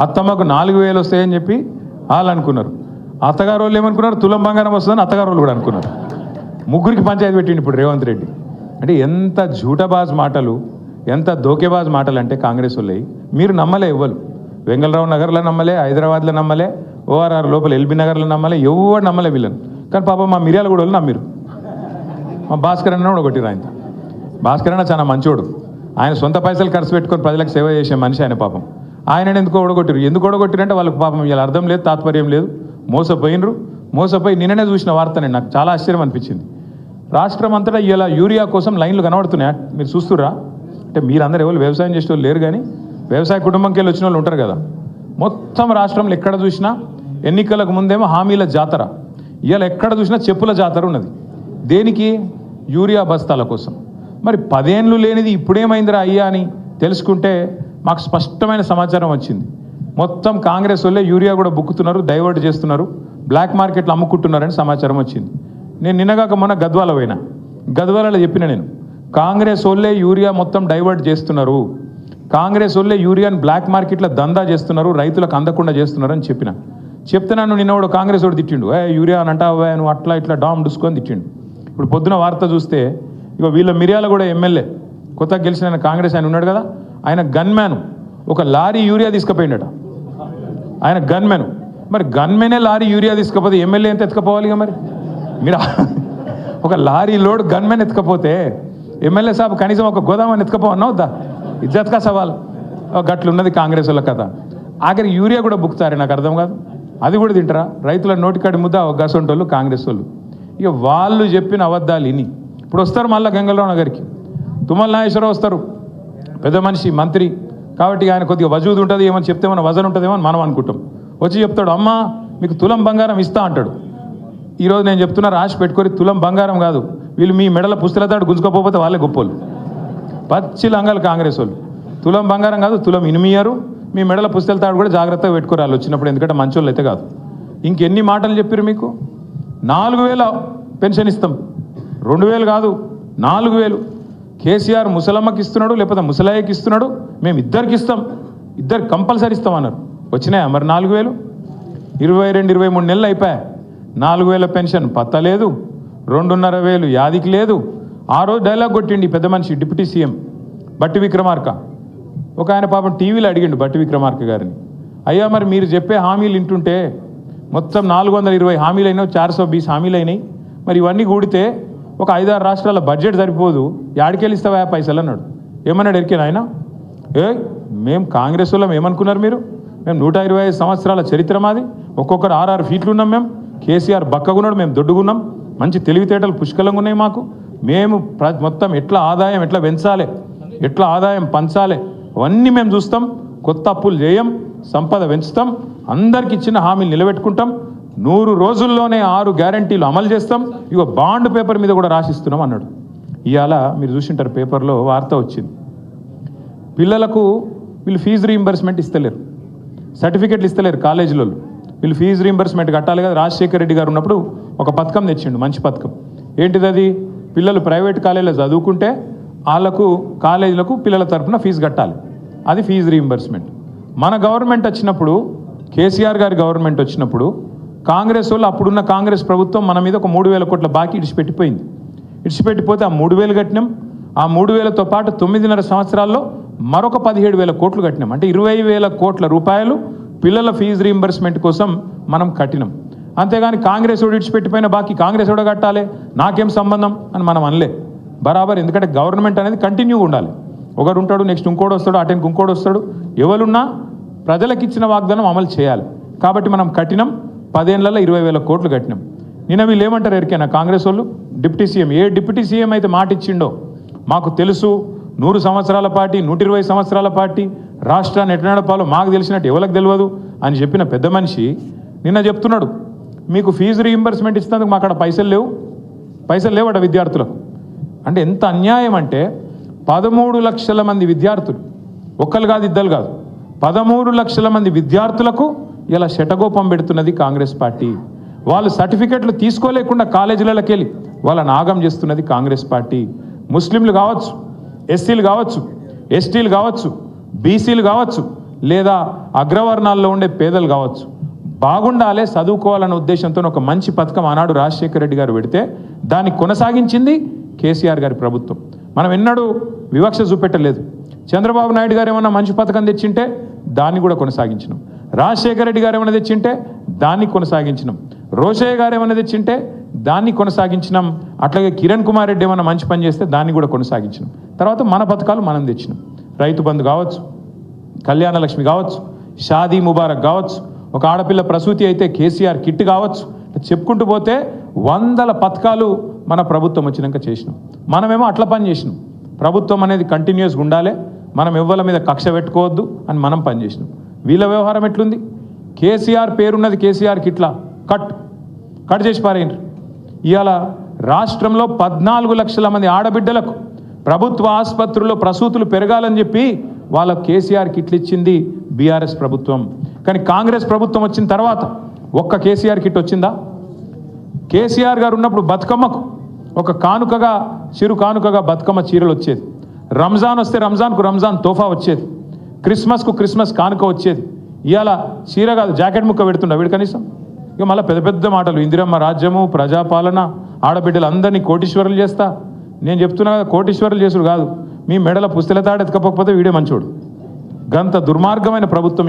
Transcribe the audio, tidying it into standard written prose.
అత్తమ్మకు 4000 వస్తాయని చెప్పి వాళ్ళు అనుకున్నారు. అత్తగారు వాళ్ళు ఏమనుకున్నారు, తులం బంగారం వస్తుందని అత్తగారు వాళ్ళు కూడా అనుకున్నారు. ముగ్గురికి పంచాయతీ పెట్టిండు ఇప్పుడు రేవంత్ రెడ్డి. అంటే ఎంత జూటబాజ్ మాటలు, ఎంత దోకేబాజ్ మాటలు అంటే కాంగ్రెస్ వాళ్ళవి. మీరు నమ్మలే ఇవ్వరు. వెంగళరావు నగర్లో నమ్మలే, హైదరాబాద్లో నమ్మలే, ఓఆర్ఆర్ లోపల ఎల్బీ నగర్లో నమ్మలే, ఎవరు నమ్మలే వీళ్ళని. కానీ పాపం మా మిర్యాల కూడా వాళ్ళు నమ్మిరు. మా భాస్కర్ అన్న కూడా కొట్టిరు. ఆయన భాస్కర్ అన్న చాలా మంచోడు. ఆయన సొంత పైసలు ఖర్చు పెట్టుకొని ప్రజలకు సేవ చేసే మనిషి ఆయన. పాపం ఆయన ఎందుకు ఓడగొట్టిరు. ఎందుకు ఓడగొట్టిరంటే వాళ్ళకి పాపం ఇలా అర్థం లేదు, తాత్పర్యం లేదు. మోసపోయి నిన్ననే చూసిన వార్త నాకు చాలా ఆశ్చర్యం అనిపించింది. రాష్ట్రం అంతటా ఇలా యూరియా కోసం లైన్లు కనబడుతున్నాయా మీరు చూస్తుర్రా? అంటే మీరందరూ ఎవరు వ్యవసాయం చేసే వాళ్ళు లేరు, కానీ వ్యవసాయ కుటుంబంకి వెళ్ళి వచ్చిన వాళ్ళు ఉంటారు కదా. మొత్తం రాష్ట్రంలో ఎక్కడ చూసినా ఎన్నికలకు ముందేమో హామీల జాతర, ఇవాళ ఎక్కడ చూసినా చెప్పుల జాతర ఉన్నది. దేనికి? యూరియా బస్తాల కోసం. మరి 10 ఏళ్ళు లేనిది ఇప్పుడేమైందిరా అయ్యా అని తెలుసుకుంటే మాకు స్పష్టమైన సమాచారం వచ్చింది. మొత్తం కాంగ్రెస్ వాళ్ళే యూరియా కూడా బుక్కుతున్నారు, డైవర్ట్ చేస్తున్నారు, బ్లాక్ మార్కెట్లో అమ్ముకుంటున్నారని సమాచారం వచ్చింది. నేను నిన్నగాక మొన్న గద్వాల పోయినా. గద్వాలలో చెప్పిన నేను, కాంగ్రెస్ వాళ్ళే యూరియా మొత్తం డైవర్ట్ చేస్తున్నారు, కాంగ్రెస్ వాళ్ళే యూరియాని బ్లాక్ మార్కెట్లో దందా చేస్తున్నారు, రైతులకు అందకుండా చేస్తున్నారు అని చెప్తే నన్ను నిన్నవాడు కాంగ్రెస్ వాడు తిట్టిండు. యూరియా అని అంటావా నువ్వు, అట్లా ఇట్లా డామ్ డుసుకొని తిట్టిండు. ఇప్పుడు పొద్దున వార్త చూస్తే ఇక వీళ్ళ మిర్యాల కూడా ఎమ్మెల్యే కొత్తగా గెలిచిన ఆయన కాంగ్రెస్ ఆయన ఉన్నాడు కదా, ఆయన గన్మ్యాన్ ఒక లారీ యూరియా తీసుకుపోయిండట. ఆయన గన్మెన్. మరి గన్మెనే లారీ యూరియా తీసుకపోతే ఎమ్మెల్యే ఎంత ఎత్తుకపోవాలి? ఇక మరి మీరు ఒక లారీ లోడ్ గన్మెన్ ఎత్తుకపోతే ఎమ్మెల్యే సాబ్ కనీసం ఒక గోదామని ఎత్తుకపోవన్నా వద్దా? ఇజ్జత్ కా సవాల్. గట్లున్నది కాంగ్రెస్ వాళ్ళ కథ. ఆఖరి యూరియా కూడా బుక్తారే నాకు అర్థం కాదు. అది కూడా తింటారా? రైతుల నోటికాడి ముద్ద గసంటోళ్ళు కాంగ్రెస్ వాళ్ళు. ఇక వాళ్ళు చెప్పిన అబద్ధాలు ఇని ఇప్పుడు వస్తారు మళ్ళీ గంగలరావు నగర్కి. తుమ్మల నాగేశ్వరరావు వస్తారు, పెద్ద మనిషి, మంత్రి కాబట్టి ఆయన కొద్దిగా వజూదు ఉంటుంది, ఏమని చెప్తే మన వజన్ ఉంటుందేమో అని మనం అనుకుంటాం. వచ్చి చెప్తాడు, అమ్మ మీకు తులం బంగారం ఇస్తా అంటాడు. ఈరోజు నేను చెప్తున్నా, రాసి పెట్టుకొని తులం బంగారం కాదు, వీళ్ళు మీ మెడల పుస్తలతాడు గుంజుకోకపోతే వాళ్ళే గొప్పోళ్ళు. పచ్చి లంగాలు కాంగ్రెస్ వాళ్ళు. తులం బంగారం కాదు, తులం ఇనిమియారు. మీ మెడల పుస్తలతాడు కూడా జాగ్రత్తగా పెట్టుకోరాలి వచ్చినప్పుడు, ఎందుకంటే మంచోళ్ళు అయితే కాదు. ఇంకెన్ని మాటలు చెప్పారు మీకు. 4000 పెన్షన్ ఇస్తాం, 2000 కాదు 4000. కేసీఆర్ ముసలమ్మకి ఇస్తున్నాడు, లేకపోతే ముసలాయికి ఇస్తున్నాడు, మేము ఇద్దరికి ఇస్తాం, ఇద్దరు కంపల్సరీ ఇస్తామన్నారు. వచ్చినాయా మరి 4000? 22-23 నెలలు అయిపోయా. 4000 పెన్షన్ పత్తలేదు, 2500 యాదికి లేదు. ఆ రోజు డైలాగ్ కొట్టిండి పెద్ద మనిషి డిప్యూటీ సీఎం బట్టి విక్రమార్క. ఒక ఆయన పాపం టీవీలో అడిగిండు బట్టి విక్రమార్క గారిని, అయ్యా మరి మీరు చెప్పే హామీలు వింటుంటే మొత్తం 420 హామీలు అయినాయి, 420 హామీలు అయినాయి, మరి ఇవన్నీ కూడితే ఒక 5-6 రాష్ట్రాల బడ్జెట్ సరిపోదు, యాడికెళ్ళి ఇస్తావా పైసలు అన్నాడు. ఏమన్నాడు ఎరికేనా ఆయన? మేము కాంగ్రెస్ వాళ్ళం ఏమనుకున్నారు మీరు? మేము 125 సంవత్సరాల చరిత్ర మాది, ఒక్కొక్కరు 6-6 ఫీట్లు ఉన్నాం మేము. కేసీఆర్ బక్కగున్నాడు, మేము దొడ్డుగున్నాం, మంచి తెలివితేటలు పుష్కలంగా ఉన్నాయి మాకు. మేము మొత్తం ఎట్లా ఆదాయం ఎట్లా పెంచాలి, ఎట్లా ఆదాయం పంచాలి అవన్నీ మేము చూస్తాం. కొత్త అప్పులు చేయం, సంపద పెంచుతాం, అందరికి ఇచ్చిన హామీలు నిలబెట్టుకుంటాం, 100 రోజుల్లోనే 6 గ్యారంటీలు అమలు చేస్తాం, ఇగో బాండ్ పేపర్ మీద కూడా రాసిస్తున్నాం అన్నాడు. ఇవాళ మీరు చూసింటారు పేపర్లో వార్త వచ్చింది, పిల్లలకు వీళ్ళు ఫీజు రీయింబర్స్మెంట్ ఇస్తలేరు, సర్టిఫికెట్లు ఇస్తలేరు కాలేజీలో. వీళ్ళు ఫీజు రీయింబర్స్మెంట్ కట్టాలి కదా. రాజశేఖర రెడ్డి గారు ఉన్నప్పుడు ఒక పథకం తెచ్చిండు, మంచి పథకం. ఏంటిది అది? పిల్లలు ప్రైవేట్ కాలేజీలో చదువుకుంటే వాళ్ళకు కాలేజీలకు పిల్లల తరఫున ఫీజు కట్టాలి, అది ఫీజు రీయింబర్స్మెంట్. మన గవర్నమెంట్ వచ్చినప్పుడు, కేసీఆర్ గారి గవర్నమెంట్ వచ్చినప్పుడు కాంగ్రెస్ వాళ్ళు, అప్పుడున్న కాంగ్రెస్ ప్రభుత్వం మన మీద ఒక 3000 కోట్ల బాకీ ఇడిచిపెట్టిపోయింది. ఇడిచిపెట్టిపోతే ఆ 3000 కట్టినాం. ఆ 3000తో పాటు 9.5 సంవత్సరాల్లో మరొక 17,000 కోట్లు కట్టినాం. అంటే 20,000 కోట్ల రూపాయలు పిల్లల ఫీజు రీయింబర్స్మెంట్ కోసం మనం కట్టినాం. అంతేగాని కాంగ్రెస్ వాడు ఇడిచిపెట్టిపోయిన బాకీ కాంగ్రెస్ వాడు కట్టాలి, నాకేం సంబంధం అని మనం అనలే బరాబర్. ఎందుకంటే గవర్నమెంట్ అనేది కంటిన్యూగా ఉండాలి. ఒకరు ఉంటాడు, నెక్స్ట్ ఇంకోటి వస్తాడు, అటెండ్కి ఇంకోటి వస్తాడు. ఎవరున్నా ప్రజలకు ఇచ్చిన వాగ్దానం అమలు చేయాలి. కాబట్టి మనం కట్టినాం, 10 ఏళ్లలో 20,000 కోట్లు కట్టినాం. నిన్న వీళ్ళు ఏమంటారు ఎరికైనా కాంగ్రెస్ వాళ్ళు? డిప్యూటీ సీఎం, ఏ డిప్యూటీ సీఎం అయితే మాట ఇచ్చిండో మాకు తెలుసు, 100 సంవత్సరాల పార్టీ, 120 సంవత్సరాల పార్టీ, రాష్ట్రాన్ని ఎట్లా నడపాలో మాకు తెలిసినట్టు ఎవరికి తెలియదు అని చెప్పిన పెద్ద మనిషి నిన్న చెప్తున్నాడు, మీకు ఫీజు రీయింబర్స్మెంట్ ఇచ్చినందుకు మా అక్కడ పైసలు లేవట విద్యార్థులకు. అంటే ఎంత అన్యాయం అంటే 13 లక్షల మంది విద్యార్థులు, ఒక్కరు కాదు ఇద్దరు కాదు, 13 లక్షల మంది విద్యార్థులకు ఇలా శటగోపం పెడుతున్నది కాంగ్రెస్ పార్టీ. వాళ్ళు సర్టిఫికెట్లు తీసుకోలేకుండా కాలేజీలకి వెళ్ళి వాళ్ళని ఆగం చేస్తున్నది కాంగ్రెస్ పార్టీ. ముస్లింలు కావచ్చు, ఎస్సీలు కావచ్చు, ఎస్టీలు కావచ్చు, బీసీలు కావచ్చు, లేదా అగ్రవర్ణాల్లో ఉండే పేదలు కావచ్చు, బాగుండాలి, చదువుకోవాలన్న ఉద్దేశంతో ఒక మంచి పథకం ఆనాడు రాజశేఖర రెడ్డి గారు పెడితే దాన్ని కొనసాగించింది కేసీఆర్ గారి ప్రభుత్వం. మనం ఎన్నడూ వివక్ష చూపెట్టలేదు. చంద్రబాబు నాయుడు గారు ఏమన్నా మంచి పథకం తెచ్చింటే దాన్ని కూడా కొనసాగించినాం. రాజశేఖర రెడ్డి గారు ఏమైనా తెచ్చింటే దాన్ని కొనసాగించినాం. రోషయ్య గారు ఏమైనా తెచ్చింటే దాన్ని కొనసాగించినాం. అట్లాగే కిరణ్ కుమార్ రెడ్డి ఏమైనా మంచి పని చేస్తే దాన్ని కూడా కొనసాగించినాం. తర్వాత మన పథకాలు మనం తెచ్చినాం. రైతు బంధు కావచ్చు, కళ్యాణ లక్ష్మి కావచ్చు, షాదీ ముబారక్ కావచ్చు, ఒక ఆడపిల్ల ప్రసూతి అయితే కేసీఆర్ కిట్ కావచ్చు, చెప్పుకుంటూ పోతే వందల పథకాలు మన ప్రభుత్వం వచ్చినాక చేసినాం. మనమేమో అట్లా పని చేసినాం. ప్రభుత్వం అనేది కంటిన్యూస్గా ఉండాలి, మనం ఎవ్వల మీద కక్ష పెట్టుకోవద్దు అని మనం పనిచేసినాం. వీళ్ళ వ్యవహారం ఎట్లుంది? కేసీఆర్ పేరున్నది కేసీఆర్ కిట్లా కట్ చేసి పారేయండి. ఇవాళ రాష్ట్రంలో 14 లక్షల మంది ఆడబిడ్డలకు ప్రభుత్వ ఆసుపత్రుల్లో ప్రసూతులు పెరగాలని చెప్పి వాళ్ళ కేసీఆర్ కిట్లు ఇచ్చింది బీఆర్ఎస్ ప్రభుత్వం. కానీ కాంగ్రెస్ ప్రభుత్వం వచ్చిన తర్వాత ఒక్క కేసీఆర్ కిట్ వచ్చిందా? కేసీఆర్ గారు ఉన్నప్పుడు బతుకమ్మకు ఒక కానుకగా, చిరు కానుకగా బతుకమ్మ చీరలు వచ్చేది. రంజాన్ వస్తే రంజాన్కు రంజాన్ తోఫా వచ్చేది. క్రిస్మస్కు క్రిస్మస్ కానుక వచ్చేది. ఇవాళ చీర కాదు, జాకెట్ ముక్క పెడుతుండ వీడు కనీసం. ఇక మళ్ళీ పెద్ద పెద్ద మాటలు, ఇందిరమ్మ రాజ్యము, ప్రజాపాలన, ఆడబిడ్డలు అందరినీ కోటీశ్వరులు చేస్తా. నేను చెప్తున్నా కదా, కోటీశ్వరులు చేసుడు కాదు, మీ మెడల పుస్తల తాడు ఎత్తుకపోకపోతే వీడే మంచోడు. గంత దుర్మార్గమైన ప్రభుత్వం